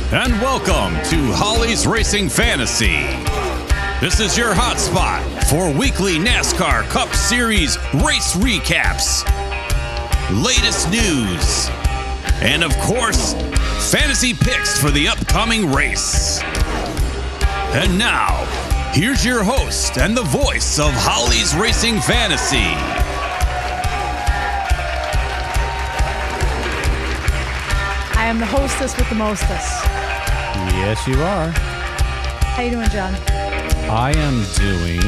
And welcome to Holly's Racing Fantasy. This is your hotspot for weekly NASCAR Cup Series race recaps, latest news, and of course, fantasy picks for the upcoming race. And now, here's your host and the voice of Holly's Racing Fantasy, I am the hostess with the mostess. Yes, you are. How you doing, John? I am doing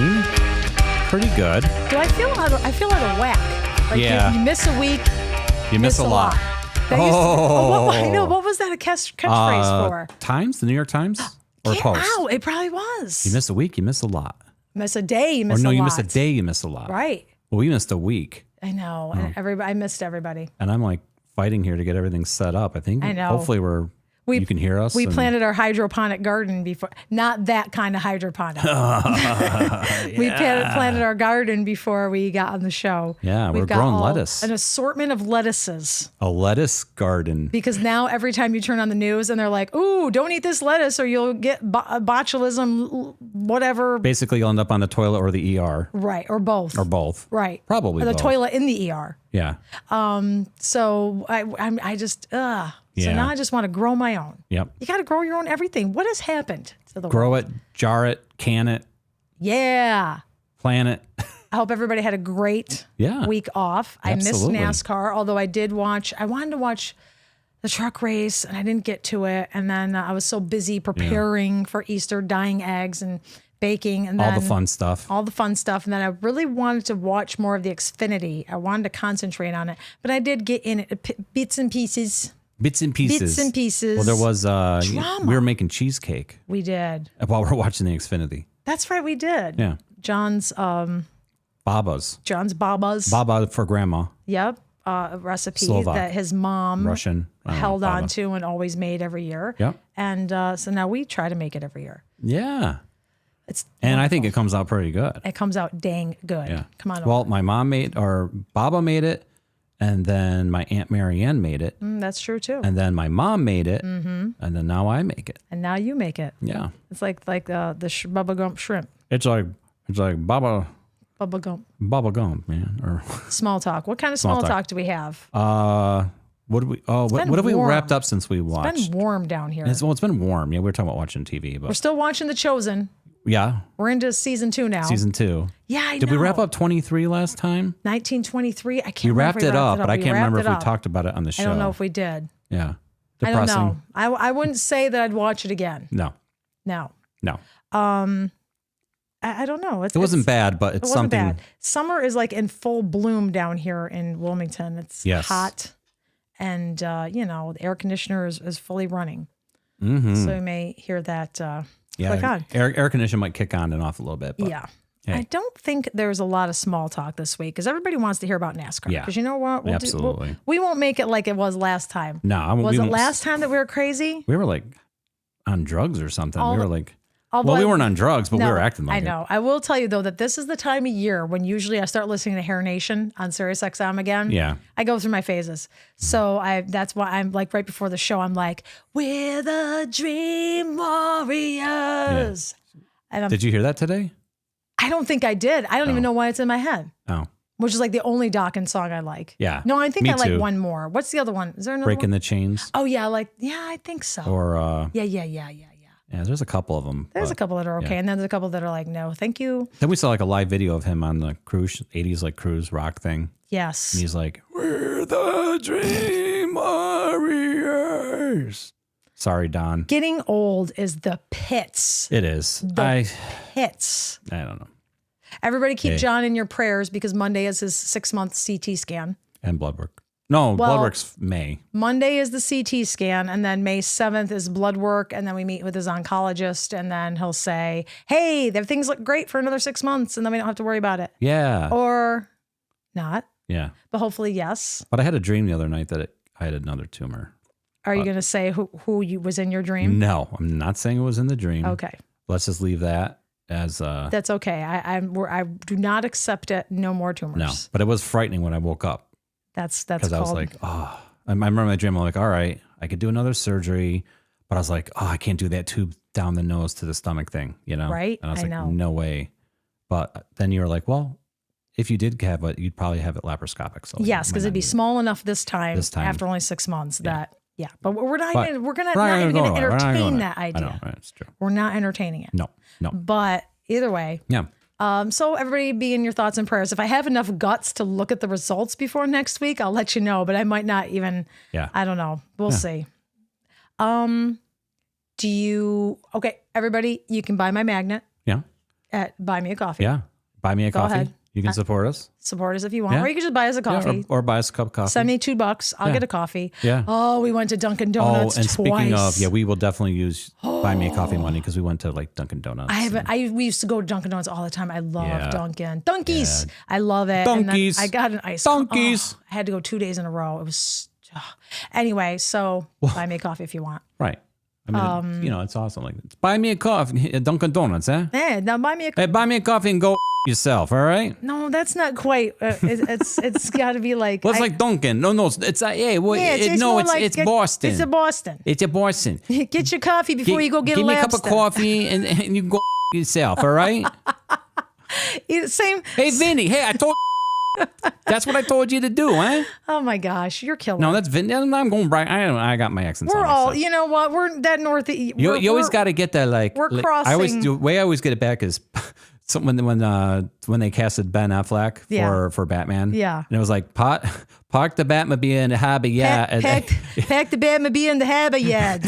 pretty good. Do I feel out of whack? Like Yeah. You miss a week. You miss a lot. I know. What was that a catchphrase for? Times? The New York Times? Or Get Post? out. It probably was. You miss a week, you miss a lot. Miss a day, you miss Or no, a lot. you miss a day, you miss a lot. Right. Well, we missed a week. I know. And I missed everybody. And I'm like fighting here to get everything set up. I think I know. hopefully you can hear us. We planted our hydroponic garden before. Not that kind of hydroponic. We planted our garden before we got on the show. Yeah, We've we're got growing lettuce. An assortment of lettuces. A lettuce garden. Because now every time you turn on the news and they're like, ooh, don't eat this lettuce or you'll get botulism, whatever. Basically, you'll end up on the toilet or the ER. Right. Or both. Or both. Right. Probably or the both. toilet in the ER. Yeah. So I just, So now I just want to grow my own. Yep. You got to grow your own everything. What has happened to the Grow world? it, jar it, can it, Yeah. plant it. I hope everybody had a great week off. Absolutely. I missed NASCAR, although I wanted to watch the truck race and I didn't get to it. And then I was so busy preparing for Easter, dyeing eggs and baking. And then All the fun stuff. And then I really wanted to watch more of the Xfinity. I wanted to concentrate on it. But I did get in it, bits and pieces. Bits and pieces. Well, there was, Drama. we were making cheesecake We did. while we're watching the Xfinity. That's right, we did. Yeah. John's Baba's. Baba for grandma. Yep. A recipe Slovak. that his mom Russian. held Baba. on to and always made every year. Yep. And so now we try to make it every year. Yeah. It's And I think it comes out pretty good. it comes out dang good. Yeah. Come on. Well, my mom Baba made it, and then my Aunt Marianne made it, That's true too. and then my mom made it, and then now I make it. And now you make it. Yeah. It's like the Bubba Gump shrimp. It's like Baba Bubba Gump. man. Or Small talk. What kind of small talk do we have? what have we warm. wrapped up since we watched? It's been warm down here. It's been warm. Yeah, we were talking about watching TV, We're but still watching The Chosen. yeah, We're into season 2 now. season 2. Yeah, I know. Did we wrap up 23 last time? 1923? I can't We remember. wrapped it up, but I can't remember if we wrapped it up. talked about it on the show. I don't know if we did. Yeah. I don't Depressing. know. I wouldn't say that I'd watch it again. No. No. No. I don't know. It wasn't bad, but it's It wasn't something. bad. Summer is like in full bloom down here in Wilmington. It's hot, and the air conditioner is fully running. Mm-hmm. So you may hear that click on. Air condition might kick on and off a little bit. But Yeah. hey. I don't think there's a lot of small talk this week because everybody wants to hear about NASCAR. Yeah. Because you know what? Absolutely. We won't make it like it was last time. No, Was it last time that we were crazy? We were like on drugs or something. We were like, Although we I- weren't on drugs, but we No, were acting like I know. I will tell you though that this is the time of year when usually I start listening to Hair Nation on Sirius XM again. Yeah. I go through my phases. So that's why I'm like right before the show, I'm like, we're the Dream Warriors. And Did you hear that today? I don't think I did. I don't even know why it's in my head. Oh. Which is like the only Dawkins song I like. Yeah. No, I think Me I like too. one more. What's the other one? Is there another Breaking one? the Chains. Oh yeah, I think so. Or Yeah, there's a couple of them. There's but- a couple that are okay, and then there's a couple that are like, no, thank you. Then we saw like a live video of him on the cruise 80s like cruise rock thing. Yes. And he's like, "We're the Dream Warriors." Sorry, Don. Getting old is the pits. It is. Pits. I don't know. Everybody keep Hey. John in your prayers because Monday is his 6-month CT scan. And blood work. No, blood work's May. Monday is the CT scan, and then May 7th is blood work, and then we meet with his oncologist, and then he'll say, hey, things look great for another 6 months, and then we don't have to worry about it. Yeah. Or not. Yeah. But hopefully, yes. But I had a dream the other night that I had another tumor. Are you going to say who you was in your dream? No, I'm not saying it was in the dream. Okay. Let's just leave that as That's okay. I do not accept it. No more tumors. no. But it was frightening when I woke up That's because I was like, oh, I remember my dream. I'm like, all right, I could do another surgery, but I was like, oh, I can't do that tube down the nose to the stomach thing, you know? Right? And I was I like, know. no way. But then you were like, well, if you did have it, you'd probably have it laparoscopic. So yes, you because might it'd be not need it. small enough this time after only 6 months that, but we're not But even, we're not we're even not going to gonna go there. We're not gonna entertain go that there. idea. I know, right? It's true. We're not entertaining it. No. But either way, Yeah. so everybody be in your thoughts and prayers. If I have enough guts to look at the results before next week, I'll let you know, but I might not even, I don't know. We'll see. Okay, everybody, you can buy my magnet Yeah. at Buy Me a Coffee. Yeah. Buy me a coffee. ahead. You can support us. Support us if you want, Yeah. or you can just buy us a Yeah, coffee. or buy us a cup of coffee. Send me $2. I'll get a coffee. Yeah. Oh, we went to Dunkin' Donuts and twice. speaking of, we will definitely use buy me a coffee money because we went to like Dunkin' Donuts. We used to go to Dunkin' Donuts all the time. I love Yeah. Dunkin'. Dunkies. Yeah. I love it. And then Donkeys. I got an ice. Donkeys. I had to go 2 days in a row. It was anyway. So buy me a coffee if you want. Right. I mean, it's awesome. Like, buy me a coffee at Dunkin' Donuts, eh? Hey, now buy me a. Hey, buy me a coffee and go yourself, all right? No, that's not quite. It's got to be like. Well, it's like Dunkin'. No, it's hey, well, it's no, more it's like it's Boston. It's a Boston. It's a Boston. Get your coffee before you go get give a me a cup of lobster. coffee and you go yourself, all right? Same. Hey, Vinny. Hey, I told. That's what I told you to do, huh? Oh my gosh, you're killing. No, me. that's Vinny. I'm going bright. I got my accents. We're on all. myself. You know what? We're that north. You always got to get that like. We're I always crossing- do. The way I always get it back is when they casted Ben Affleck for Batman. Yeah. And it was like park the Batmobile in the harbor. Yeah. Pack the Batmobile in the harbor yard.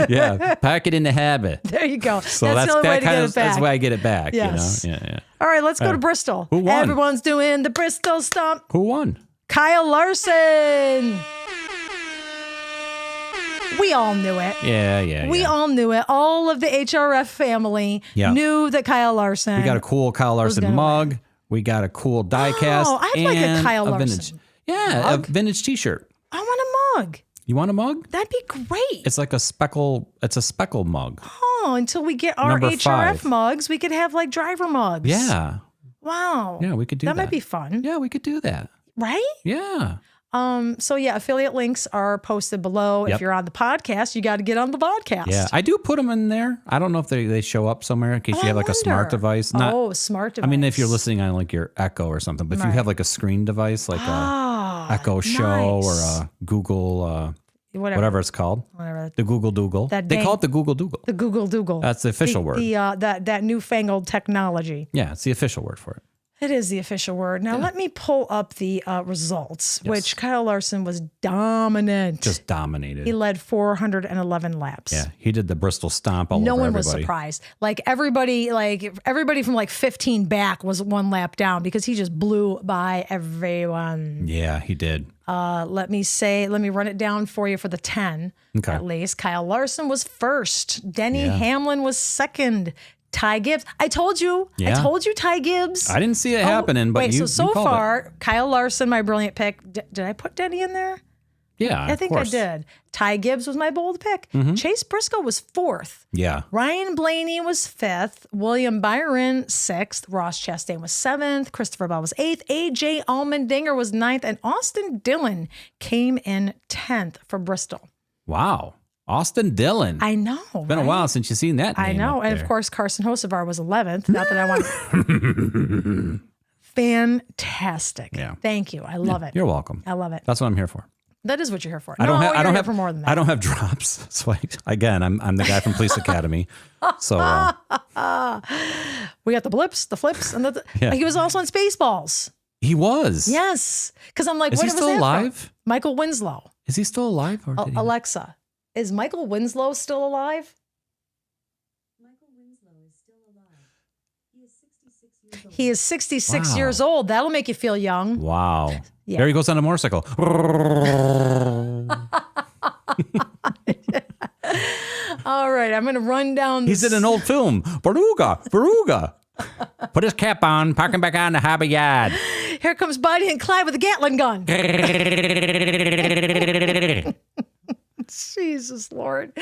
Yeah. Park it in the harbor. There you go. So that's the only way to get it back. That's why I get it back. Yes. You know? Yeah. All right, let's go to Bristol. Who won? Everyone's doing the Bristol stomp. Who won? Kyle Larson. We all knew it. Yeah. We all knew it. All of the HRF family knew that Kyle Larson. We got a cool Kyle Larson gonna mug. We got a cool diecast. Oh, I'd like a and Kyle vintage. Larson Yeah, a vintage T-shirt. I want a mug. You want a mug? That'd be great. It's like a speckle. It's a speckle mug. Oh, until we get our Number HRF 5. mugs, we could have like driver mugs. Yeah. Wow. Yeah, we could do that. That might be fun. Yeah, we could do that. Right? Yeah. So yeah, affiliate links are posted below. If Yep. you're on the podcast, you got to get on the podcast. Yeah. I do put them in there. I don't know if they show up somewhere in case you have like a smart wonder. device. Smart device. I mean, if you're listening on like your Echo or something, but if you have like a screen device, like a Echo Show or a Google, whatever it's called, the Google Doogle. They call it the Google Doogle. The Google Doogle. That's the official word. That newfangled technology. Yeah, it's the official word for it. It is the official word. Now let me pull up the results, which Kyle Larson was dominant. Just dominated. He led 411 laps. Yeah, he did the Bristol stomp all over everybody. No one was surprised. Everybody from like 15 back was 1 lap down because he just blew by everyone. Yeah, he did. Let me run it down for you for the 10 at least. Kyle Larson was first. Denny Hamlin was second. Ty Gibbs. I told you, Ty Gibbs. I didn't see it happening, but you so called far, it. Kyle Larson, my brilliant pick. Did I put Denny in there? Yeah, I think I did. Ty Gibbs was my bold pick. Chase Briscoe was 4th. Yeah. Ryan Blaney was 5th. William Byron 6th. Ross Chastain was 7th. Christopher Bell was 8th. AJ Allmendinger was 9th. And Austin Dillon came in 10th for Bristol. Wow. Austin Dillon. I know. It's been a while since you've seen that name. I know. up And there. of course, Carson Hocevar was 11th. Not that I want. Fantastic. Yeah. Thank you. I love it. You're welcome. I love it. That's what I'm here for. That is what you're here for. I don't have for more than that. I don't have drops. So again, I'm the guy from Police Academy. So we got the blips, the flips, and he was also in Spaceballs. he was. Yes. Because I'm like, Is what he was still that alive? from? Michael Winslow. Is he still alive? Or did he... Alexa, is Michael Winslow still alive? Michael Winslow is still alive. He is 66 years old. He is 66 Wow. years old. That'll make you feel young. Wow. Yeah. There he goes on a motorcycle. All right, I'm going to run down. He's in an old film. Baruga. Put his cap on, park him back on the harbor yard. Here comes Bonnie and Clyde with a Gatling gun. Jesus Lord.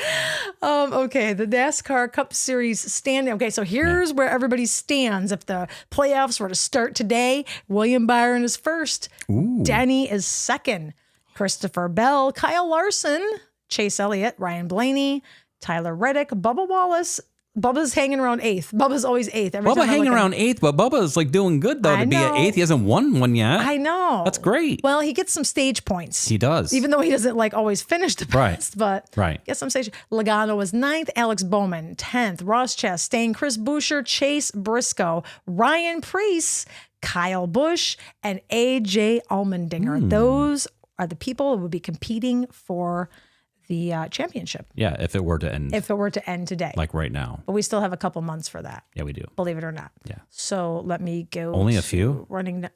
Okay, the NASCAR Cup Series standing. Okay, so here's where everybody stands. If the playoffs were to start today, William Byron is first. Ooh. Denny is second. Christopher Bell, Kyle Larson, Chase Elliott, Ryan Blaney, Tyler Reddick, Bubba Wallace. Bubba's hanging around eighth. Bubba's always eighth. Bubba hanging around eighth, but Bubba's like doing good though to be at eighth. He hasn't won one yet. I know. That's great. Well, he gets some stage points. He does. Even though he doesn't like always finish the best, but gets some stage. Logano was ninth. Alex Bowman, 10th. Ross Chastain, Chris Buescher, Chase Briscoe, Ryan Preece, Kyle Busch, and AJ Allmendinger. Those are the people who would be competing for the championship. Yeah, if it were to end. If it were to end today. Like right now. But we still have a couple months for that. Yeah, we do. Believe it or not. Yeah. So let me go. Only a few? Running.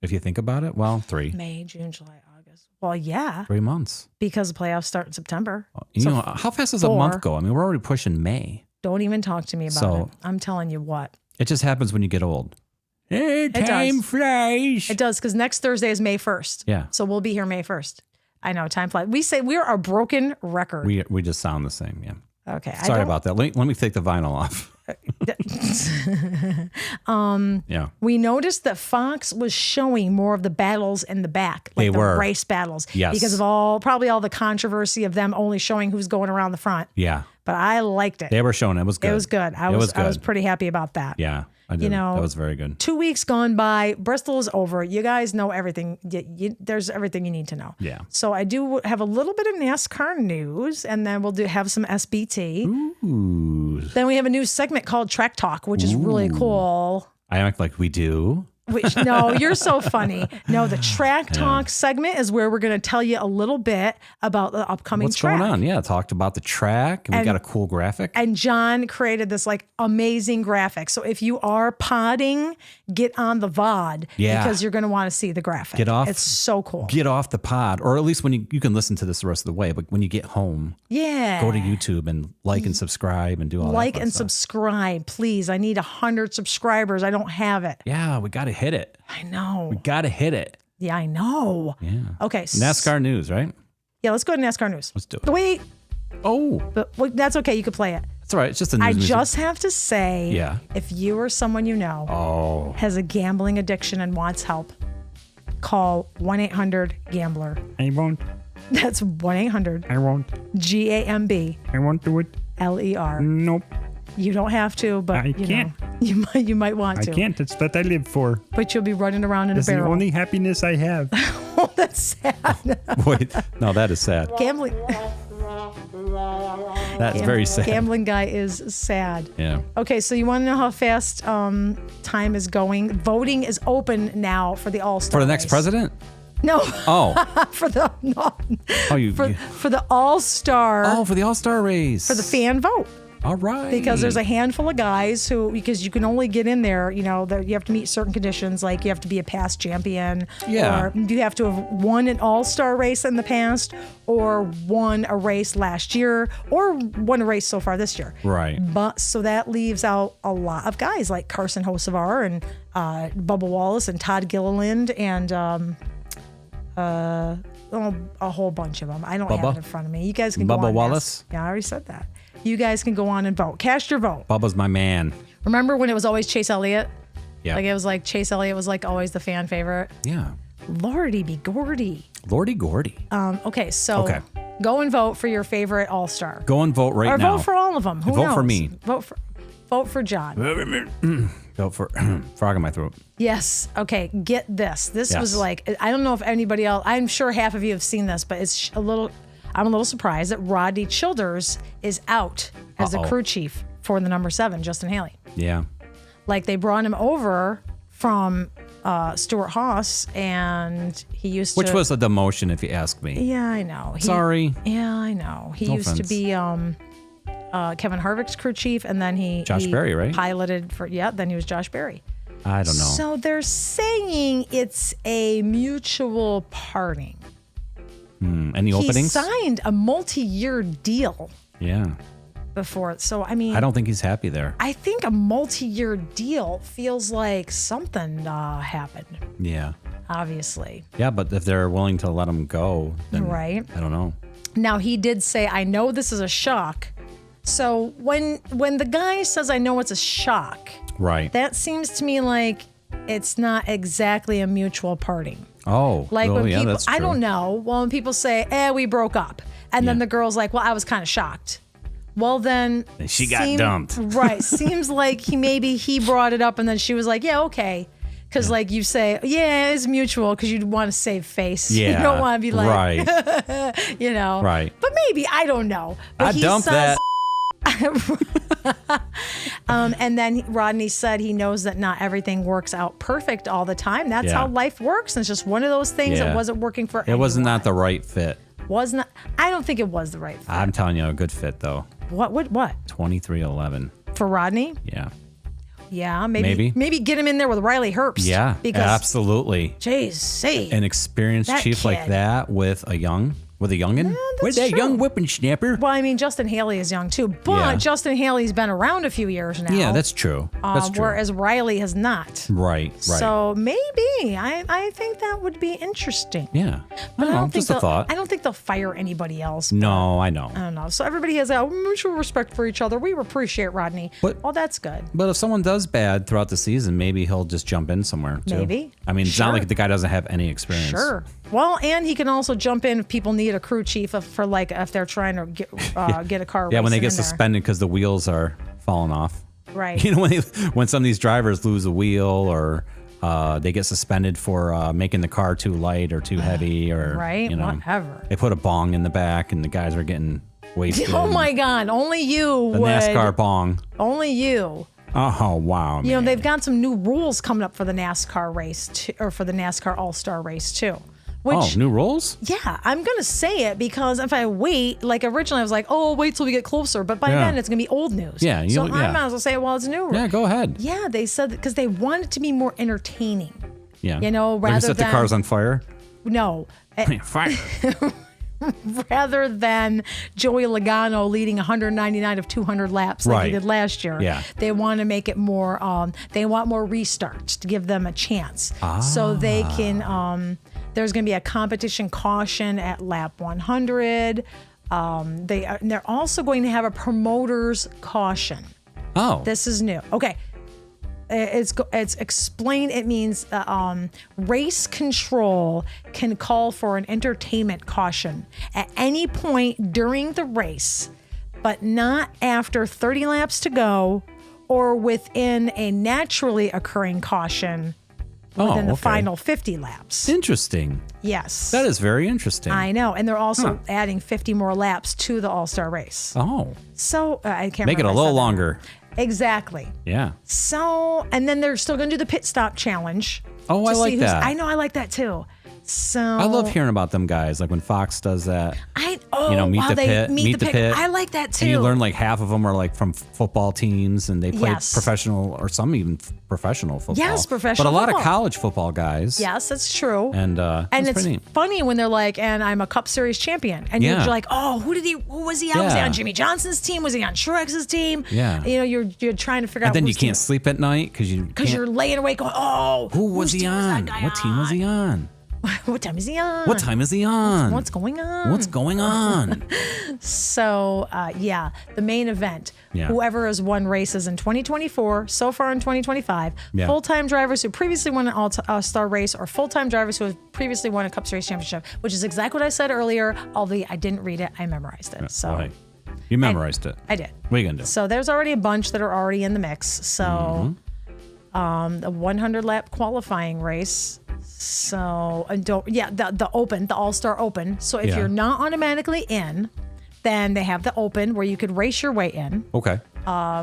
If you think about it, well, 3. May, June, July, August. Well, yeah. 3 months. Because the playoffs start in September. You know, how fast does a month go? I mean, we're already pushing May. Don't even talk to me about it. I'm telling you what. It just happens when you get old. Time flies. It does, because next Thursday is May 1st. Yeah. So we'll be here May 1st. I know, time flies. We say we're a broken record. We just sound the same, yeah. Okay. Sorry about that. Let me take the vinyl off. Yeah. We noticed that Fox was showing more of the battles in the back, like the race battles. Yes. Because of probably all the controversy of them only showing who's going around the front. Yeah. But I liked it. They were showing it. It was good. It was good. I was pretty happy about that. Yeah. I did. That was very good. 2 weeks gone by. Bristol is over. You guys know everything. There's everything you need to know. Yeah. So I do have a little bit of NASCAR news, and then we'll have some SBT. Ooh. Then we have a new segment called Track Talk, which is really cool. I act like we do. No, you're so funny. No, the Track Talk segment is where we're going to tell you a little bit about the upcoming track. What's going on? Yeah, talked about the track. And we got a cool graphic. And John created this like amazing graphic. So if you are podding, get on the VOD because you're going to want to see the graphic. Get off. It's so cool. Get off the pod, or at least when you can listen to this the rest of the way. But when you get home, go to YouTube and like and subscribe and do all that. Like and subscribe, please. I need 100 subscribers. I don't have it. Yeah, we got to hit it. I know. We got to hit it. Yeah, I know. Yeah. Okay. NASCAR news, right? Yeah, let's go to NASCAR news. Let's do it. Wait. Oh. But that's okay. You can play it. That's all right. It's just a news. I just have to say, if you or someone you know has a gambling addiction and wants help, call 1-800-GAMBLER. I won't. That's 1-800. I won't. GAMB. I won't do it. LER. Nope. You don't have to, but I can't. You might want to. I can't. It's what I live for. But you'll be running around in a barrel. It's the only happiness I have. Oh, that's sad. Wait, no, that is sad. Gambling. That's very sad. Gambling guy is sad. Yeah. Okay, so you want to know how fast time is going? Voting is open now for the All-Star For the next president? No. Oh. for the for the All-Star. Oh, for the All-Star race. For the fan vote. All right. Because there's a handful of guys because you can only get in there, you have to meet certain conditions, like you have to be a past champion. Yeah. Or you have to have won an all-star race in the past or won a race last year or won a race so far this year. Right. But so that leaves out a lot of guys like Carson Hocevar and Bubba Wallace and Todd Gilliland and a whole bunch of them. I don't have it in front of me. You guys can go on. Bubba Wallace? Yeah, I already said that. You guys can go on and vote. Cast your vote. Bubba's my man. Remember when it was always Chase Elliott? Yeah. Like it was like Chase Elliott was like always the fan favorite. Yeah. Lordy be gordy. Lordy gordy. Okay, so go and vote for your favorite All-Star. Go and vote right now. Or vote for all of them. Who knows? Vote for me. Vote for John. Vote for frog in my throat. Yes. Okay, get this. This was like, I don't know if anybody else, I'm sure half of you have seen this, but it's I'm a little surprised that Rodney Childers is out as the crew chief for the number 7, Justin Haley. Yeah. Like they brought him over from Stuart Haas, and he used to... Which was a demotion, if you ask me. Yeah, I know. Sorry. Yeah, I know. He used to be Kevin Harvick's crew chief, and then Josh Berry, right? Piloted for... Yeah, then he was Josh Berry. I don't know. So they're saying it's a mutual parting. Any openings? He signed a multi-year deal. Yeah. before. So, I mean, I don't think he's happy there. I think a multi-year deal feels like something happened. Yeah. Obviously. Yeah, but if they're willing to let him go, then right. I don't know. Now, he did say, I know this is a shock. So when the guy says, I know it's a shock, right, that seems to me like it's not exactly a mutual parting. Oh, like when people, that's true. I don't know. Well, when people say, we broke up. And then the girl's like, well, I was kind of shocked. Well, then she got dumped. Right. Seems like he brought it up and then she was like, yeah, okay. Because like you say, yeah, it's mutual because you want to save face. Yeah. You don't want to be like, right. you know. Right. But maybe, I don't know. But I dumped that. And then Rodney said he knows that not everything works out perfect all the time. That's how life works. And it's just one of those things that wasn't working for anyone. It was not the right fit. I don't think it was the right fit. I'm telling you, a good fit though. What? 23-11. For Rodney? Yeah. Yeah, maybe get him in there with Riley Herbst. Yeah, because, absolutely. Jeez, see. An experienced chief like that with a youngin'? With that young whippersnapper? Well, I mean, Justin Haley is young too, but Justin Haley's been around a few years now. Yeah, that's true. That's true. Whereas Riley has not. Right. So maybe I think that would be interesting. Yeah. But I don't think just a thought. I don't think they'll fire anybody else. No, I know. I don't know. So everybody has a mutual respect for each other. We appreciate Rodney. That's good. But if someone does bad throughout the season, maybe he'll just jump in somewhere too. Maybe. I mean, it's not like the guy doesn't have any experience. Sure. Well, and he can also jump in if people need a crew chief for like if they're trying to get a car. Yeah, when they get suspended because the wheels are falling off. Right. You know, when some of these drivers lose a wheel or they get suspended for making the car too light or too heavy or right. You know, whatever. They put a bong in the back and the guys are getting wasted. Oh my God! Only you. The NASCAR bong. Only you. Oh wow! You know they've got some new rules coming up for the NASCAR race or for the NASCAR All-Star race too. New rules? Yeah, I'm going to say it because if I wait, like originally I was like, wait till we get closer. But by then it's going to be old news. Yeah. So I might as well say, it's new. Yeah, go ahead. Yeah, they said because they want it to be more entertaining. Yeah. You know, rather like set than. the cars on fire? No. Fire. Rather than Joey Logano leading 199 of 200 laps like he did last year. Yeah. They want to make it more, they want more restarts to give them a chance. So they can, there's going to be a competition caution at lap 100. They're also going to have a promoter's caution. Oh. This is new. Okay. It's explained. It means race control can call for an entertainment caution at any point during the race, but not after 30 laps to go or within a naturally occurring caution within the final 50 laps. Interesting. Yes. That is very interesting. I know. And they're also adding 50 more laps to the All-Star race. Oh. So I can't make it a little longer. Exactly. Yeah. So, and then they're still going to do the pit stop challenge. Oh, I like that. I know, I like that too. So I love hearing about them guys, like when Fox does that. Meet the pit. I like that too. And you learn like half of them are like from football teams, and they play professional or some even professional football. Yes, professional. But a lot football. of college football guys. Yes, that's true. And it's funny when they're like, "And I'm a Cup Series champion," and you're like, "Oh, who was he on? Was he on Jimmy Johnson's team? Was he on Truex's team?" Yeah. You know, you're trying to figure out. And then you can't sleep at night because you're laying awake going, "Oh, who was he on? What team was he on? What time is he on? What time is he on? What's going on? What's going on?" So, the main event. Yeah. Whoever has won races in 2024, so far in 2025, full-time drivers who previously won an All-Star race or full-time drivers who have previously won a Cup Series championship, which is exactly what I said earlier, although I didn't read it, I memorized it. So right. You memorized it. I did. What are you going to do? So there's already a bunch that are already in the mix. So the 100-lap qualifying race. So, the Open, the All-Star Open. So if you're not automatically in, then they have the Open where you could race your way in. Okay.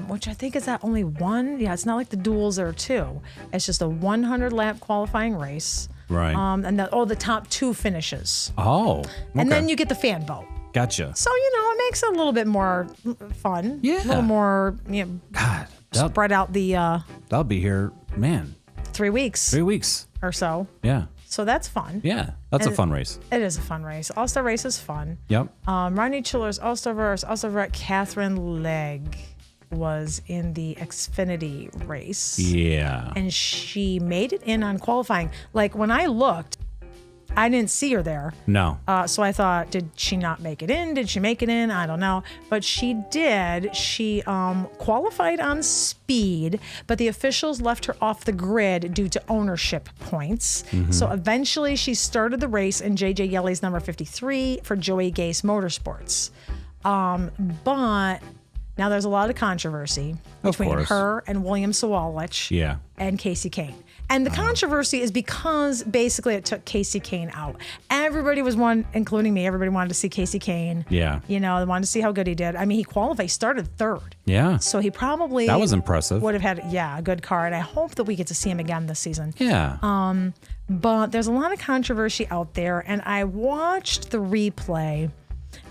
Which I think is at only one. Yeah, it's not like the duels there are two. It's just a 100-lap qualifying race. Right. And the top two finishes. Oh. Okay. And then you get the fan vote. Gotcha. So, it makes it a little bit more fun. Yeah. A little more, God. Spread out the... That'll be here, man. 3 weeks. 3 weeks. Or so. Yeah. So that's fun. Yeah, that's a fun race. It is a fun race. All-Star race is fun. Yep. Rodney Chiller's All-Star verse. Also, Catherine Legg was in the Xfinity race. Yeah. And she made it in on qualifying. Like, when I looked, I didn't see her there. No. So I thought, did she not make it in? Did she make it in? I don't know. But she did. She qualified on speed, but the officials left her off the grid due to ownership points. So eventually she started the race in J.J. Yeley's number 53 for Joey Gase Motorsports. But now there's a lot of controversy between her and William Sawalich and Casey Kane. And the controversy is because basically it took Casey Kane out. Everybody was including me, everybody wanted to see Casey Kane. Yeah. You know, they wanted to see how good he did. I mean, he qualified, he started third. Yeah. So he probably... That was impressive. Would have had, a good car. And I hope that we get to see him again this season. Yeah. But there's a lot of controversy out there. And I watched the replay.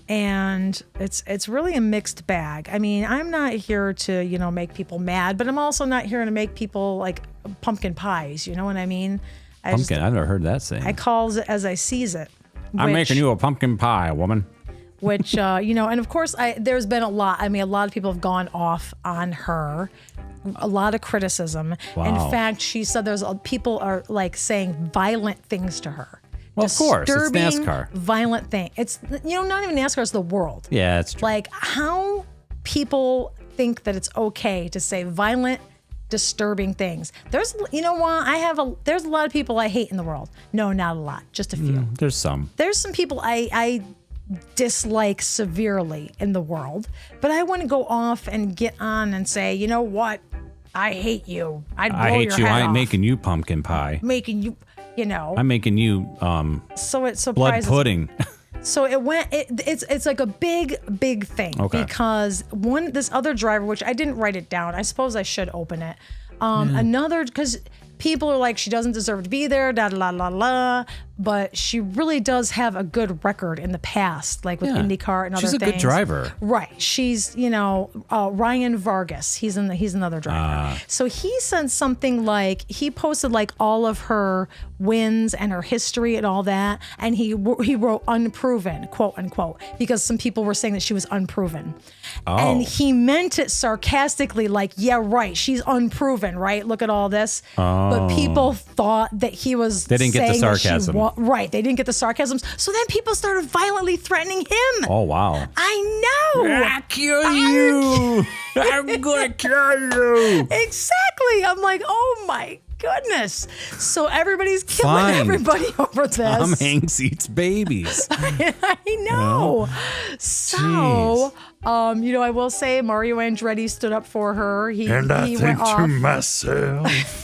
And it's really a mixed bag. I mean, I'm not here to, make people mad, but I'm also not here to make people like pumpkin pies. You know what I mean? I've never heard that saying. I calls it as I sees it. I'm making you a pumpkin pie, woman. Which, and of course, there's been a lot. I mean, a lot of people have gone off on her. A lot of criticism. Wow. In fact, she said people are like saying violent things to her. Well, of course, it's NASCAR. Violent thing. It's, not even NASCAR, it's the world. Yeah, it's true. Like, how people think that it's okay to say violent, disturbing things. There's, there's a lot of people I hate in the world. No, not a lot, just a few. There's some. There's some people I dislike severely in the world, but I want to go off and get on and say, you know what? I hate you. I hate you. I ain't off. making you pumpkin pie. Making you. I'm making you so it surprises blood pudding. So it's like a big thing because this other driver, which I didn't write it down, I suppose I should open it. Because people are like, she doesn't deserve to be there, but she really does have a good record in the past, like with IndyCar and other things. She's a good driver. Right. She's, Ryan Vargas. He's another driver. So he said something like, he posted like all of her wins and her history and all that. And he wrote unproven, quote unquote, because some people were saying that she was unproven. Oh. And he meant it sarcastically, like, yeah, right. She's unproven, right? Look at all this. Oh. But people thought that he was They didn't get the sarcasm. Right. They didn't get the sarcasms. So then people started violently threatening him. Oh, wow. I know. I'll kill you. I'm going to kill you. Exactly. I'm like, oh my goodness. So everybody's killing everybody over this. Tom Hanks eats babies. I know. So, I will say Mario Andretti stood up for her. He think to myself,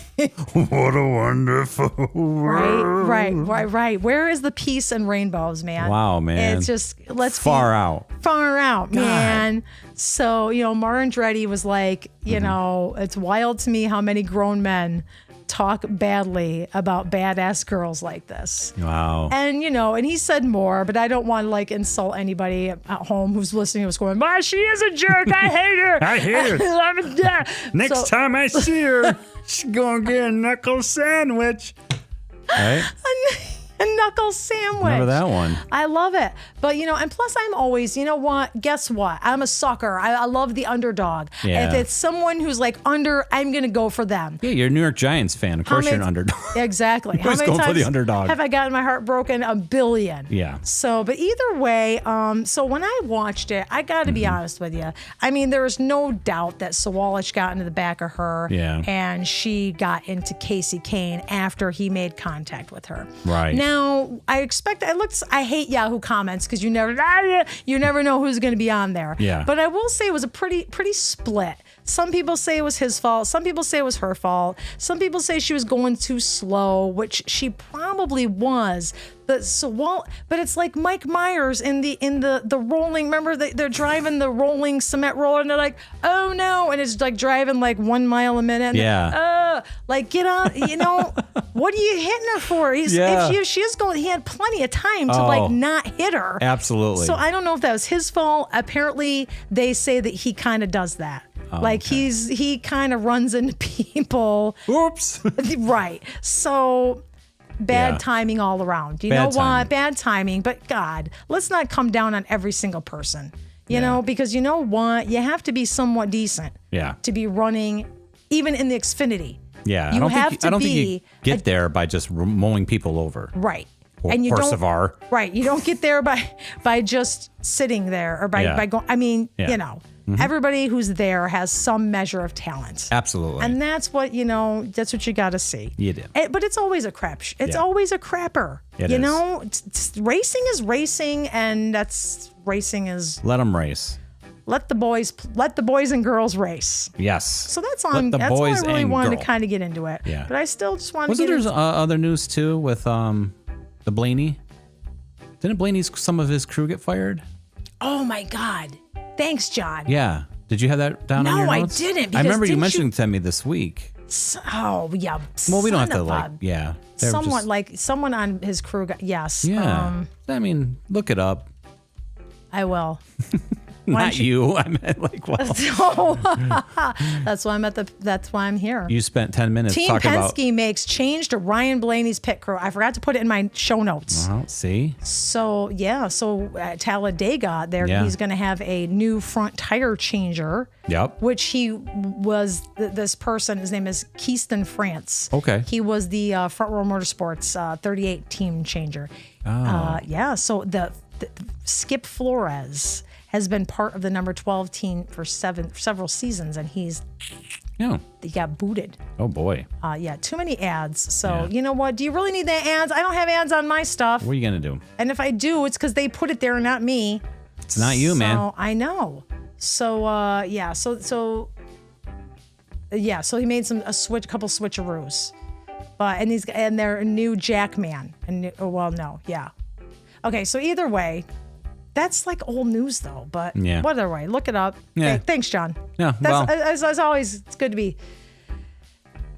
what a wonderful world. Right. Where is the peace and rainbows, man? Wow, man. It's just, far out, man. So, Mario Andretti was like, it's wild to me how many grown men talk badly about badass girls like this. Wow. And, and he said more, but I don't want to like insult anybody at home who's listening who's going, she is a jerk. I hate her. I hate her. Next time I see her, she's going to get a knuckle sandwich. Right? A knuckle sandwich. Remember that one. I love it. But, and plus I'm always, guess what? I'm a sucker. I love the underdog. Yeah. If it's someone who's like under, I'm going to go for them. Yeah, you're a New York Giants fan. Of course you're an underdog. Exactly. How many times for the underdog. Have I gotten my heart broken? A billion. Yeah. So, but either way, so when I watched it, I got to be honest with you. I mean, there was no doubt that Sawalich got into the back of her. Yeah. And she got into Casey Kane after he made contact with her. Right. Now, I hate Yahoo comments because you never know who's going to be on there. Yeah. But I will say it was a pretty split. Some people say it was his fault. Some people say it was her fault. Some people say she was going too slow, which she probably was. But it's like Mike Myers in the rolling. Remember they're driving the rolling cement roller and they're like, oh no, and it's like driving like 1 mile a minute. Yeah. Like get on. What are you hitting her for? He had plenty of time to like not hit her. Absolutely. So I don't know if that was his fault. Apparently they say that he kind of does that. He kind of runs into people. Oops. Right. So bad timing all around. You know what? Timing. Bad timing. But God, let's not come down on every single person. You know, because you know what? You have to be somewhat decent. Yeah. To be running, even in the Xfinity. Yeah. You I don't think you get there by just mowing people over. Right. Or and you Persevar. Right. You don't get there by just sitting there or by going. I mean, you know, everybody who's there has some measure of talent. Absolutely. And that's what, that's what you got to see. You do. But it's always a crap. It's always a crapper. It is. Racing is racing, and racing is. Let them race. Let the boys and girls race. Yes. So that's on. That's why I really wanted to kind of get into it. Yeah. But I still just want to. Wasn't there other news too with the Blaney? Didn't Blaney's some of his crew get fired? Oh my God! Thanks, John. Yeah. Did you have that down on your notes? No, I didn't. I remember you mentioning it to me this week. Oh yeah. Well, we don't have to yeah. Someone on his crew. Yes. Yeah. I mean, look it up. I will. Not you. I meant what? That's why I'm here. You spent 10 minutes Team talking Penske makes change to Ryan Blaney's pit crew. I forgot to put it in my show notes. Well, see. So at Talladega, he's going to have a new front tire changer. Yep. Which he was this person. His name is Keaston France. Okay. He was the Front Row Motorsports 38 team changer. Oh. So the Skip Flores has been part of the number 12 team for several seasons, and he got booted. Oh boy. Too many ads. So you know what? Do you really need the ads? I don't have ads on my stuff. What are you gonna do? And if I do, it's because they put it there, not me. It's not you, man. I know. So So he made a couple switcheroos, and they're a new Jackman. Okay, so either way. That's like old news, though. But whatever way, look it up. Yeah. Okay, thanks, John. Yeah. As always, it's good to be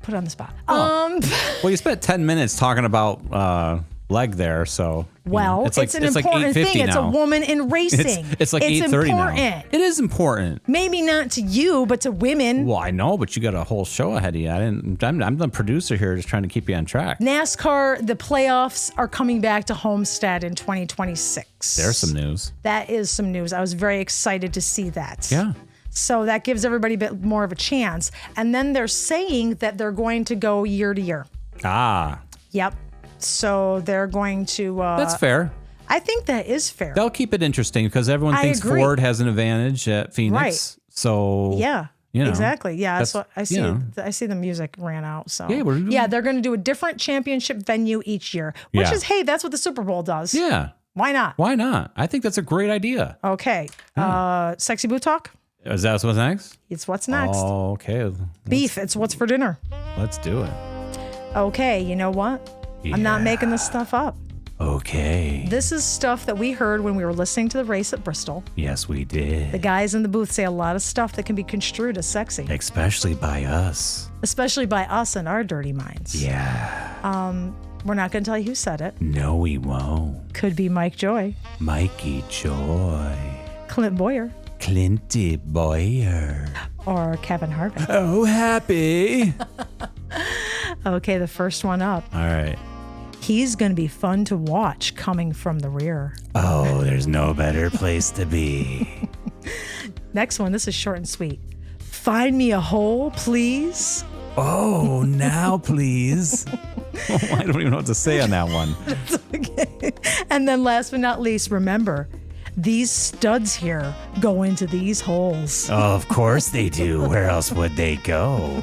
put on the spot. Well, you spent 10 minutes talking about leg there, so. Well, it's an important thing. It's a woman in racing. It's like 8:30 now. It is important. Maybe not to you, but to women. Well, I know, but you got a whole show ahead of you. I'm the producer here, just trying to keep you on track. NASCAR, the playoffs are coming back to Homestead in 2026. There's some news. That is some news. I was very excited to see that. Yeah. So that gives everybody a bit more of a chance. And then they're saying that they're going to go year to year. Yep. So they're going to. That's fair. I think that is fair. They'll keep it interesting because everyone thinks Ford has an advantage at Phoenix. Right. So. Yeah. Exactly. Yeah. That's what I see. I see the music ran out. So. Yeah. They're going to do a different championship venue each year, which is, hey, that's what the Super Bowl does. Yeah. Why not? Why not? I think that's a great idea. Okay. Sexy Boot Talk. Is that what's next? It's what's next. Oh, okay. Beef. It's what's for dinner. Let's do it. Okay. You know what? Yeah. I'm not making this stuff up. Okay. This is stuff that we heard when we were listening to the race at Bristol. Yes, we did. The guys in the booth say a lot of stuff that can be construed as sexy. Especially by us. Especially by us and our dirty minds. Yeah. We're not going to tell you who said it. No, we won't. Could be Mike Joy. Mikey Joy. Clint Boyer. Clinty Boyer. Or Kevin Harvick. Oh, happy. Okay, the first one up. All right. He's going to be fun to watch coming from the rear. Oh, there's no better place to be. Next one, this is short and sweet. Find me a hole, please. Oh, now please. I don't even know what to say on that one. Okay. And then last but not least, remember, these studs here go into these holes. Oh, of course they do. Where else would they go?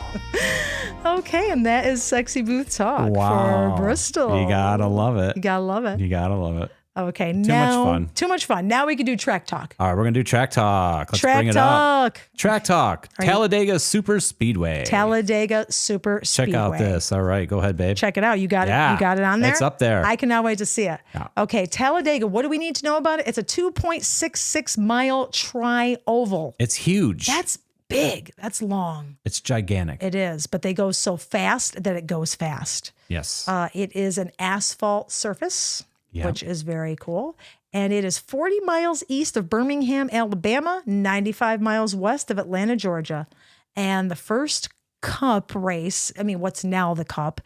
Okay, and that is Sexy Booth Talk for Bristol. You gotta love it. You gotta love it. You gotta love it. Okay, Too much fun. Now we can do track talk. All right, we're gonna do track talk. Let's bring it up. Track talk. Talladega Superspeedway. Talladega Superspeedway. Check out this. All right, go ahead, babe. Check it out. You got it. You got it on there. It's up there. I cannot wait to see it. Yeah. Okay, Talladega. What do we need to know about it? It's a 2.66 mile tri-oval. It's huge. That's big. That's long. It's gigantic. It is, but they go so fast that it goes fast. Yes. It is an asphalt surface, which is very cool. And it is 40 miles east of Birmingham, Alabama, 95 miles west of Atlanta, Georgia. And the first Cup race, I mean, what's now the Cup,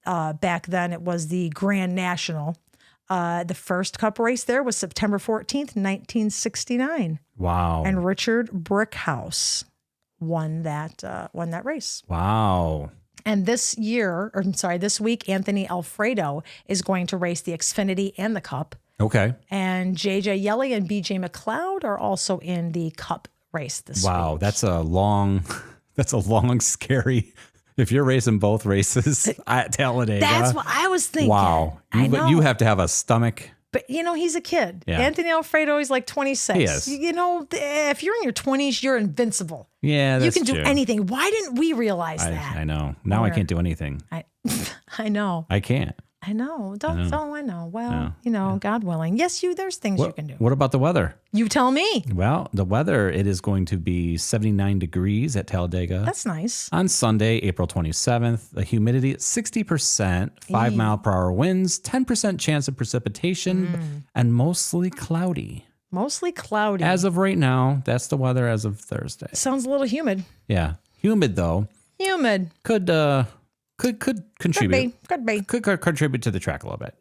back then it was the Grand National. The first Cup race there was September 14th, 1969. Wow. And Richard Brickhouse won that race. Wow. And this week, Anthony Alfredo is going to race the Xfinity and the Cup. Okay. And JJ Yeley and BJ McLeod are also in the Cup race this week. Wow, that's a long, scary. If you're racing both races at Talladega, that's what I was thinking. Wow, but you have to have a stomach. But he's a kid. Yeah. Anthony Alfredo is like 26. He is. If you're in your 20s, you're invincible. Yeah, that's you can do true. anything. Why didn't we realize that? I know. Now I can't do anything. I know. I can't. I know. I know. Well, God willing. Yes, there's things you can do. What about the weather? You tell me. Well, the weather, it is going to be 79 degrees at Talladega. That's nice. On Sunday, April 27th, the humidity at 60%, 5-mile-per-hour winds, 10% chance of precipitation, and mostly cloudy. Mostly cloudy. As of right now, that's the weather as of Thursday. Sounds a little humid. Yeah. Humid, though. Humid. Could contribute. Could be. Could contribute to the track a little bit.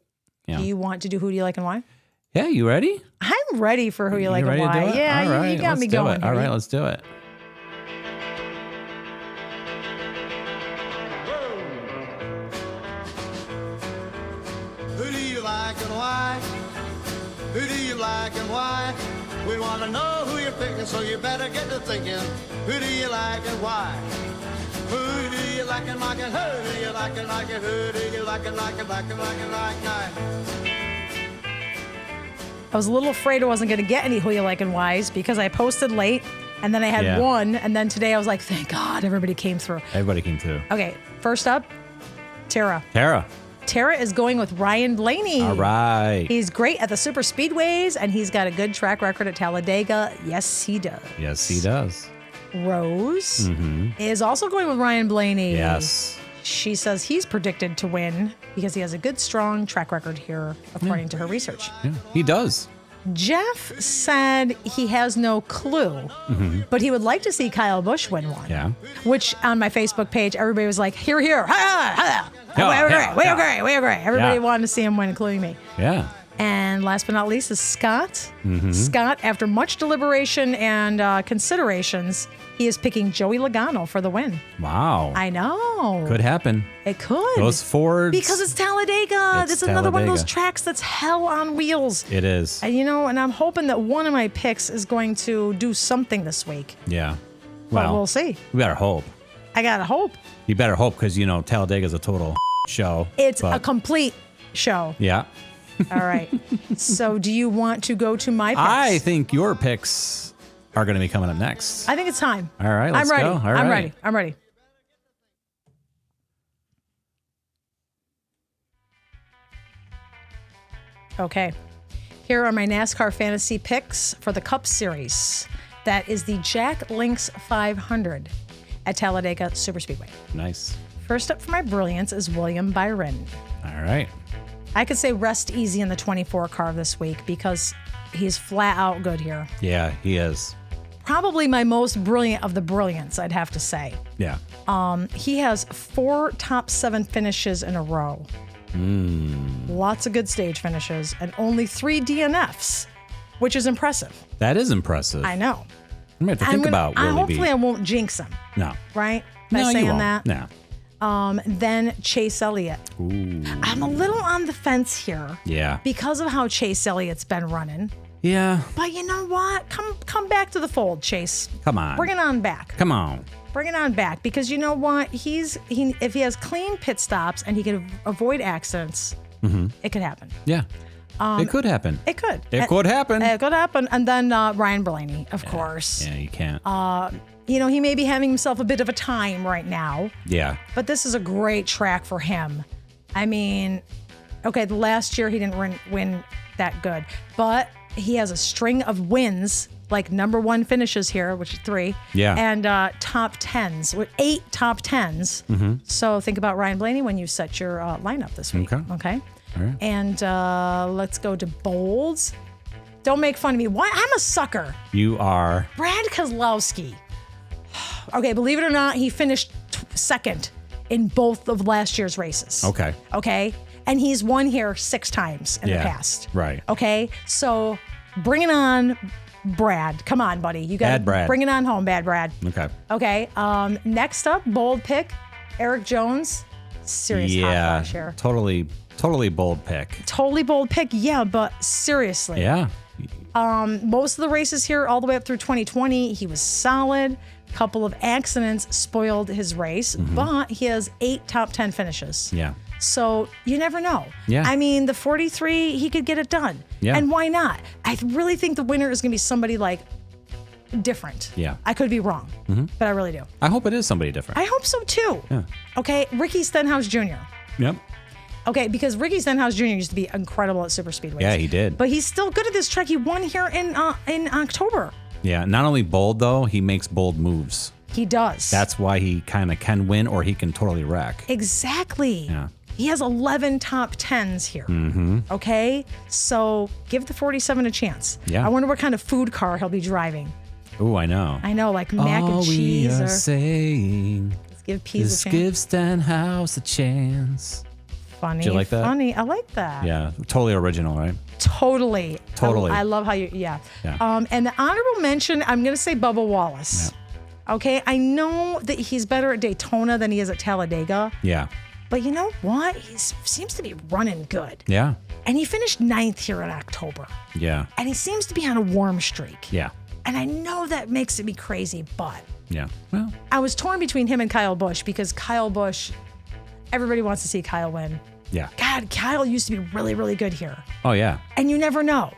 Yeah. Do you want to do Who Do You Like and Why? Yeah, you ready? I'm ready for Who You Like and ready Why. to do it? Yeah, All right, you got me going. All right, let's do it. Who do you like and why? Who do you like and why? We want to know who you're picking, so you better get to thinking. Who do you like and why? Who do you like and like and who do you like and like and who do you like and like and like and like and like? I was a little afraid I wasn't going to get any Who You Like and Whys because I posted late and then I had one. And then today I was like, thank God everybody came through. Everybody came through. Okay, first up, Tara. Tara is going with Ryan Blaney. All right. He's great at the super speedways and he's got a good track record at Talladega. Yes, he does. Yes, he does. Rose is also going with Ryan Blaney. Yes. She says he's predicted to win because he has a good, strong track record here, according to her research. Yeah, he does. Jeff said he has no clue, but he would like to see Kyle Busch win one. Yeah. Which on my Facebook page, everybody was like, here. We agree. Everybody wanted to see him win, including me. Yeah. And last but not least is Scott. Scott, after much deliberation and considerations, he is picking Joey Logano for the win. Wow. I know. Could happen. It could. Those Fords. Because it's Talladega. This is another one of those tracks that's hell on wheels. It is. And, and I'm hoping that one of my picks is going to do something this week. Yeah. Well, we'll see. We better hope. I got to hope. You better hope because, Talladega is a total show. It's a complete show. Yeah. All right. So do you want to go to my picks? I think your picks are going to be coming up next. I think it's time. All right, let's go. All right. I'm ready. Okay. Here are my NASCAR fantasy picks for the Cup Series. That is the Jack Links 500 at Talladega Superspeedway. Nice. First up for my brilliance is William Byron. All right. I could say rest easy in the 24 car this week because he's flat out good here. Yeah, he is. Probably my most brilliant of the brilliants, I'd have to say. Yeah. He has 4 top 7 finishes in a row. Lots of good stage finishes and only 3 DNFs, which is impressive. That is impressive. I know. I'm going to have to think about Willie B. Hopefully I won't jinx him. No. Right? By saying you won't. that. No. Then Chase Elliott. Ooh. I'm a little on the fence here. Yeah. Because of how Chase Elliott's been running. Yeah. But you know what? Come back to the fold, Chase. Come on. Bring it on back. Come on. Bring it on back because you know what? If he has clean pit stops and he can avoid accidents, it could happen. Yeah. It could happen. It could. It could happen. It could happen. And then Ryan Blaney, of course. Yeah, you can't. He may be having himself a bit of a time right now. Yeah. But this is a great track for him. I mean, okay, the last year he didn't win that good, but he has a string of wins, like number 1 finishes here, which is 3. Yeah. And top 10s, with 8 top 10s. So think about Ryan Blaney when you set your lineup this week. Okay. All right. And let's go to bolds. Don't make fun of me. Why? I'm a sucker. You are. Brad Keselowski. Okay, believe it or not, he finished second in both of last year's races. Okay. And he's won here 6 times in the past. Right. Okay. So bring it on, Brad. Come on, buddy. You got to bring it on home, Bad Brad. Okay. Next up, bold pick, Eric Jones. Serious hot flash here. Totally bold pick. Totally bold pick. Yeah, but seriously. Yeah. Most of the races here, all the way up through 2020, he was solid. Couple of accidents spoiled his race, but he has 8 top 10 finishes. Yeah. So you never know. Yeah. I mean, the 43, he could get it done. Yeah. And why not? I really think the winner is going to be somebody like different. Yeah. I could be wrong, but I really do. I hope it is somebody different. I hope so too. Yeah. Okay, Ricky Stenhouse Jr. Yep. Okay, because Ricky Stenhouse Jr. used to be incredible at super speedways. Yeah, he did. But he's still good at this track. He won here in October. Yeah, not only bold though, he makes bold moves. He does. That's why he kind of can win, or he can totally wreck. Exactly. Yeah. He has 11 top 10s here. Okay, so give the 47 a chance. Yeah. I wonder what kind of food car he'll be driving. Ooh, I know. I know, like mac and cheese. All we are or saying let's give peas is a chance. give Stenhouse a chance. Funny. Did you like that? Funny. I like that. Yeah, totally original, right? Totally. Totally. I love how you. Yeah. Yeah. And the honorable mention, I'm gonna say Bubba Wallace. Yeah. Okay. I know that he's better at Daytona than he is at Talladega. Yeah. But you know what? He seems to be running good. Yeah. And he finished 9th here in October. Yeah. And he seems to be on a warm streak. Yeah. And I know that makes me crazy, but Yeah. Well, I was torn between him and Kyle Busch because Kyle Busch, everybody wants to see Kyle win. yeah. God, Kyle used to be really, really good here. Oh, yeah. And you never know.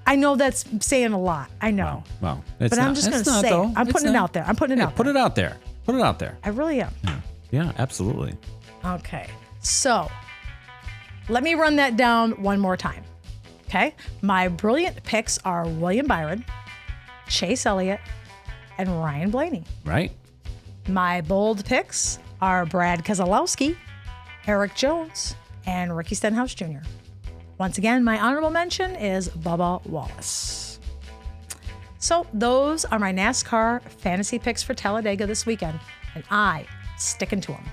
I know that's saying a lot. I know. Well, it's But not, I'm just going it's to not, say though. it. I'm It's putting it not. out there. I'm putting it Yeah, out put there. it out there. Put it out there. I really am. Yeah, absolutely. Okay. So let me run that down one more time. Okay. My brilliant picks are William Byron, Chase Elliott, and Ryan Blaney. Right? My bold picks are Brad Keselowski, Eric Jones, and Ricky Stenhouse Jr. Once again, my honorable mention is Bubba Wallace. So those are my NASCAR fantasy picks for Talladega this weekend, and I sticking to them.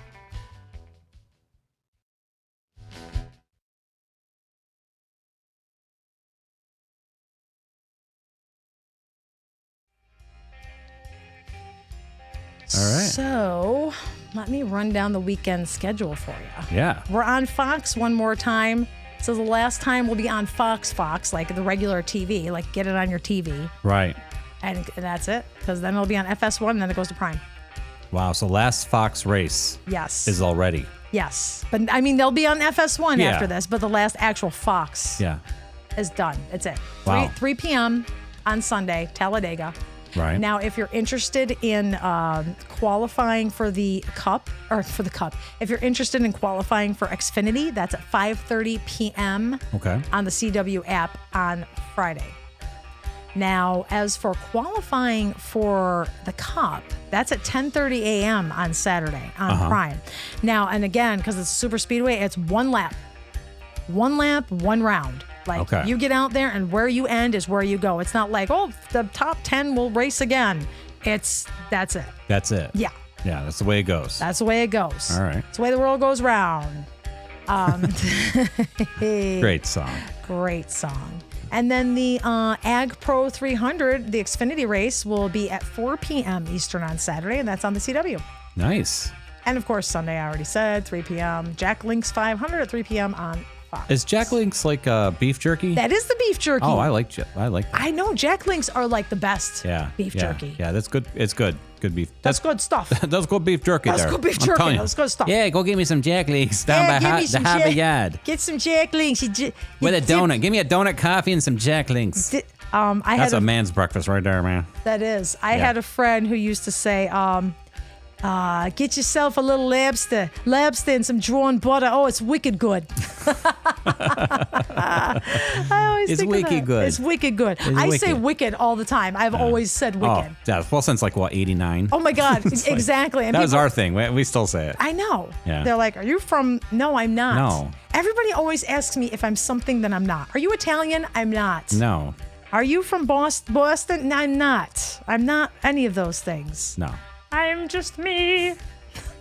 All right. So let me run down the weekend schedule for you. Yeah. We're on Fox one more time. So the last time we'll be on Fox, like the regular TV, like get it on your TV. Right. And that's it. Because then it'll be on FS1 and then it goes to Prime. Wow. So last Fox race Yes. is already. Yes. But I mean, they'll be on FS1 Yeah. after this, but the last actual Fox Yeah. is done. It's it. Wow. 3 p.m. on Sunday, Talladega. Right. Now, if you're interested in qualifying for the Cup, if you're interested in qualifying for Xfinity, that's at 5:30 p.m. Okay. on the CW app on Friday. Now, as for qualifying for the Cup, that's at 10:30 a.m. on Saturday on Prime. Now, and again, because it's a super speedway, it's one lap, one round. Like Okay. you get out there and where you end is where you go. It's not like, oh, the top 10 will race again. That's it. That's it. Yeah. Yeah. That's the way it goes. That's the way it goes. All right. It's the way the world goes round. Great song. Great song. And then the Ag Pro 300, the Xfinity race, will be at 4 p.m. Eastern on Saturday, and that's on the CW. Nice. And of course, Sunday, I already said, 3 p.m. Jack Link's 500 at 3 p.m. on Fox. Is Jack Link's like beef jerky? That is the beef jerky. Oh, I like that. I know Jack Links are like the best beef jerky. Yeah, that's good. It's good. Good beef. That's good stuff. That's good beef jerky That's there. good beef I'm jerky. telling you. That's good stuff. Yeah, go get me some Jack Links down by the Harvey Yard. Get some Jack Links. With a donut. Give me a donut, coffee, and some Jack Links. That's a man's breakfast right there, man. That is. I had a friend who used to say, get yourself a little lobster and some drawn butter. Oh, it's wicked good. I always It's think of wicked that. good. It's wicked good. I say wicked all the time. I've always said wicked. Oh, yeah. Well, since like, what, 89? Oh my God. Exactly. And That was people- our thing. We still say it. I know. Yeah. They're like, are you from? No, I'm not. No. Everybody always asks me if I'm something that I'm not. Are you Italian? I'm not. No. Are you from Boston? No, I'm not. I'm not any of those things. No. I'm just me.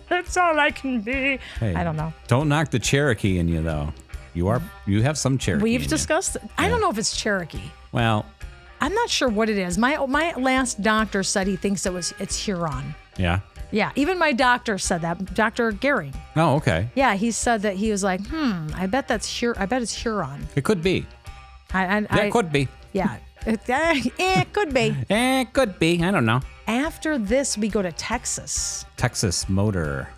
That's all I can be. Hey, I don't know. Don't knock the Cherokee in you, though. You have some Cherokee. We've in discussed it. I don't know if it's Cherokee. Well, I'm not sure what it is. My last doctor said he thinks it's Huron. yeah. Yeah, even my doctor said that. Dr. Gehring. Oh, okay. Yeah, he said that he was like, I bet it's Huron. It could be. It could be. Yeah. It could be. It could be. I don't know. After this, we go to Texas. Texas Motor.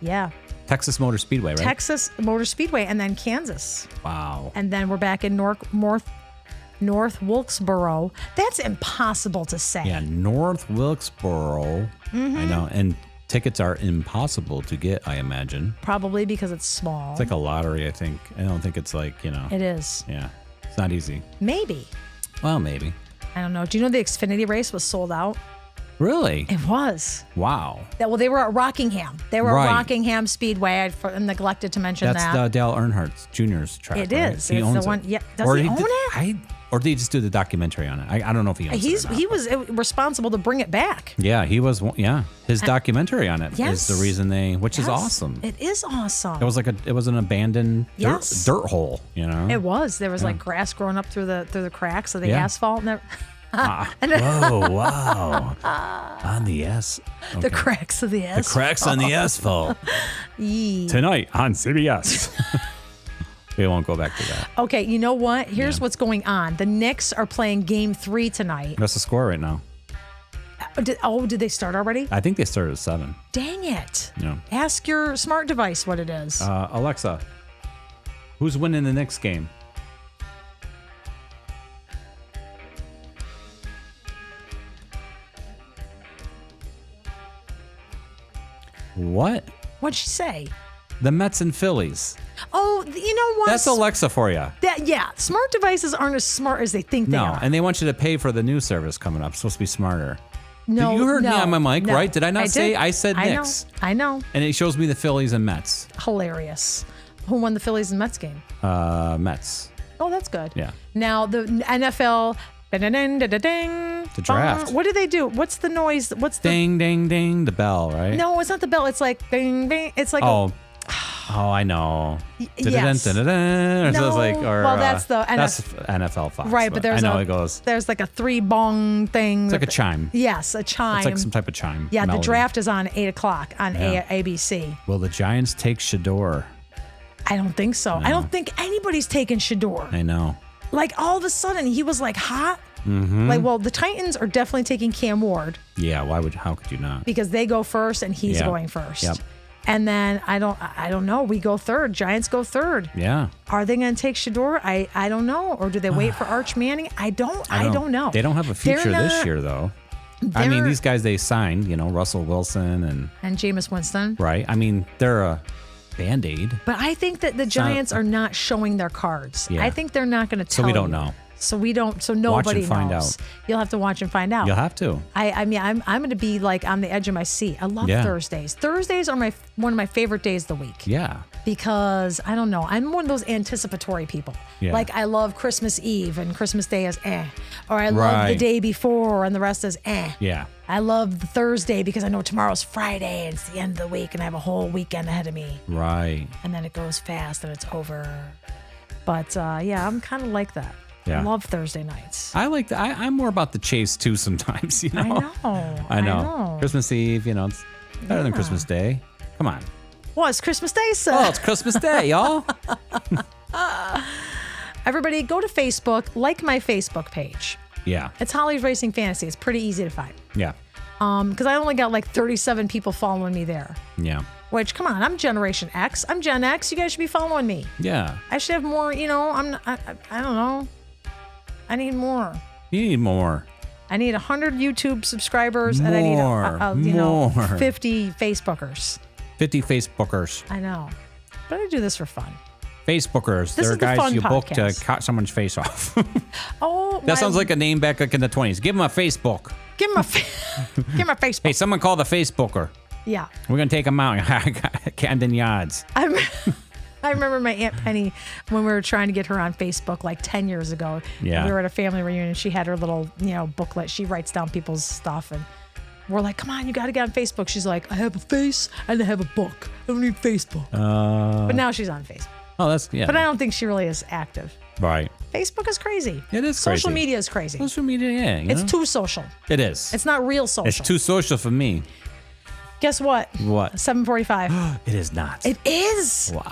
Yeah. Texas Motor Speedway, right? Texas Motor Speedway, and then Kansas. Wow. And then we're back in North Wilkesboro. That's impossible to say. Yeah, North Wilkesboro. Mm-hmm. I know. And tickets are impossible to get, I imagine. Probably because it's small. It's like a lottery, I think. I don't think it's like, It is. Yeah. It's not easy. Maybe. Well, maybe. I don't know. Do you know the Xfinity race was sold out? Really? It was. Wow. Well, they were at Rockingham. They were Right. at Rockingham Speedway. I neglected to mention That's that. Dale Earnhardt Jr.'s track. It right? is. He It's owns the one. it. Yeah. Does he own it? Or did he just do the documentary on it? I don't know if he owns it or not. He was responsible to bring it back. Yeah, he was. Yeah, his documentary on it is Yes. the reason which is awesome. It is awesome. It was an abandoned Yes. dirt hole. It was. There was like grass growing up through the cracks of the Yeah. asphalt. And Whoa, wow. On the the cracks of the asphalt. The cracks on the asphalt. Tonight on CBS. We won't go back to that. Okay, you know what? Here's what's going on. The Knicks are playing Game 3 tonight. What's the score right now? Did they start already? I think they started at 7. Dang it. Yeah. Ask your smart device what it is. Alexa, who's winning the next game? What? What'd she say? The Mets and Phillies. Oh, you know what? That's Alexa for you. Yeah, smart devices aren't as smart as they think they No, are. and they want you to pay for the new service coming up. It's supposed to be smarter. No, You heard me no, on my mic, no. right? Did I not say? did. I said Knicks. I know. And it shows me the Phillies and Mets. Hilarious. Who won the Phillies and Mets game? Mets. Oh, that's good. Yeah. Now the NFL. The draft. What do they do? What's the noise? What's the Ding, ding, ding. The bell, right? No, it's not the bell. It's like bing, bing. It's like Oh, I know. yes. Or No, so it's like, or, well, that's the that's NFL Fox. right, but there's I know it goes. There's like a 3 bong thing. It's like a chime. Yes, a chime. It's like some type of chime. Yeah, melody. the draft is on 8:00 on ABC. Will the Giants take Shador? I don't think so. I don't think anybody's taking Shador. I know. Like all of a sudden he was like hot. Mm-hmm. Like, well, the Titans are definitely taking Cam Ward Yeah. How could you not? because they go first and he's Yeah. going first. Yep. And then I don't know. We go third. Giants go third. Yeah. Are they going to take Shador? I don't know. Or do they wait for Arch Manning? I don't know. They don't have a future this year, though. I mean, these guys they signed, Russell Wilson and Jameis Winston. right. I mean, they're a Band-Aid. But I think that the Giants are not showing their cards. Yeah. I think they're not going to tell So we don't you. know. So we don't. So nobody and find knows. out. You'll have to watch and find out. You'll have to. I mean, I'm going to be like on the edge of my seat. I love Yeah. Thursdays. Thursdays are one of my favorite days of the week. Yeah. Because I don't know, I'm one of those anticipatory people. Yeah. Like I love Christmas Eve and Christmas Day is or I love the Right. day before and the rest is Yeah. I love the Thursday because I know tomorrow's Friday and it's the end of the week and I have a whole weekend ahead of me. Right. And then it goes fast and it's over. But yeah, I'm kind of like that. Yeah. I love Thursday nights. I like. I'm more about the chase too. Sometimes, I know. Christmas Eve, it's better than Christmas Day. Come on. Well, it's Christmas Day, sir. Oh, it's Christmas Day, y'all. Everybody go to Facebook, like my Facebook page. Yeah. It's Holly's Racing Fantasy. It's pretty easy to find. Yeah. Because I only got like 37 people following me there. Yeah. Which, come on, I'm Generation X. I'm Gen X. You guys should be following me. Yeah. I should have more. I don't know. I need more. You need more. I need 100 YouTube subscribers, and More. I need More. 50 Facebookers. 50 Facebookers. I know, but I do this for fun. Facebookers. This They're is the guys fun you book to podcast. cut someone's face off. Oh, That sounds like a name back in the 20s. Give them a Facebook. give him a give him a Facebook. Hey, someone call the Facebooker. Yeah, We're going to take them out. Camden Yards. I remember my Aunt Penny when we were trying to get her on Facebook like 10 years ago. Yeah. We were at a family reunion. She had her little, booklet. She writes down people's stuff. And We're like, come on, you got to get on Facebook. She's like, I have a face and I have a book. I don't need Facebook. But now she's on Facebook. Oh, that's, yeah. But I don't think she really is active. Right. Facebook is crazy. It is Social crazy. media is crazy. Social media, yeah. It's too social. It is. It's not real social. It's too social for me. Guess what? What? 7:45. It is not. It is. Wow.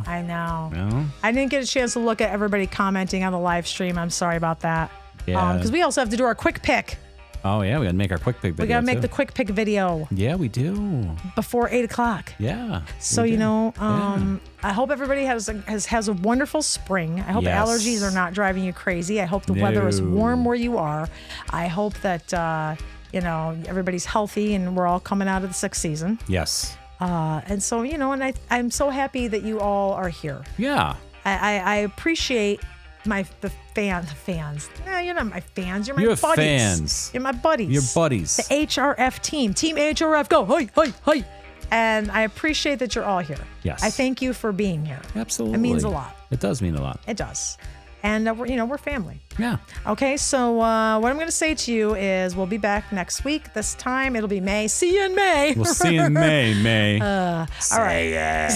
I know. No? I didn't get a chance to look at everybody commenting on the live stream. I'm sorry about that. Yeah. Because we also have to do our quick pick. Oh, yeah. We got to make our quick pick video. We got to make too. the quick pick video Yeah, we do. before 8 o'clock. Yeah. So, we you do. know, Yeah. I hope everybody has a wonderful spring. I hope Yes. allergies are not driving you crazy. I hope the weather is warm where you are. I hope that, you know, everybody's healthy and we're all coming out of the 6th season. Yes. And so, you know, and I'm so happy that you all are here. Yeah. I appreciate the fans. No, you're not my fans. You're my You're buddies. fans. You're my buddies. Your buddies. The HRF team. Team HRF, go. Hi, hi, hi. And I appreciate that you're all here. Yes. I thank you for being here. Absolutely. It means a lot. It does mean a lot. It does. And, we're family. Yeah. Okay, so what I'm going to say to you is we'll be back next week. This time it'll be May. See you in May. We'll see you in May. All right.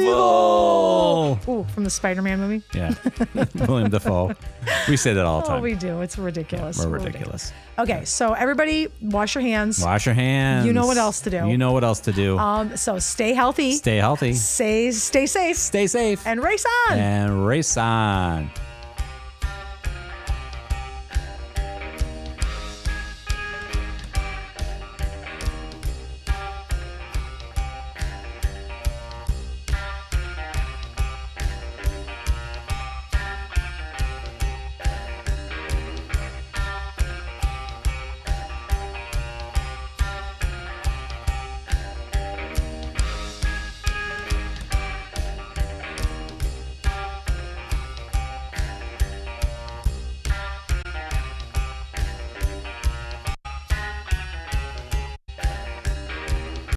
Evil. Ooh, from the Spider-Man movie. Yeah. William Dafoe. We say that all the Oh, time. we do. It's ridiculous. We're ridiculous. Okay, so everybody, wash your hands. Wash your hands. You know what else to do. You know what else to do. So stay healthy. Stay healthy. Stay safe. Stay safe. And race on. And race on.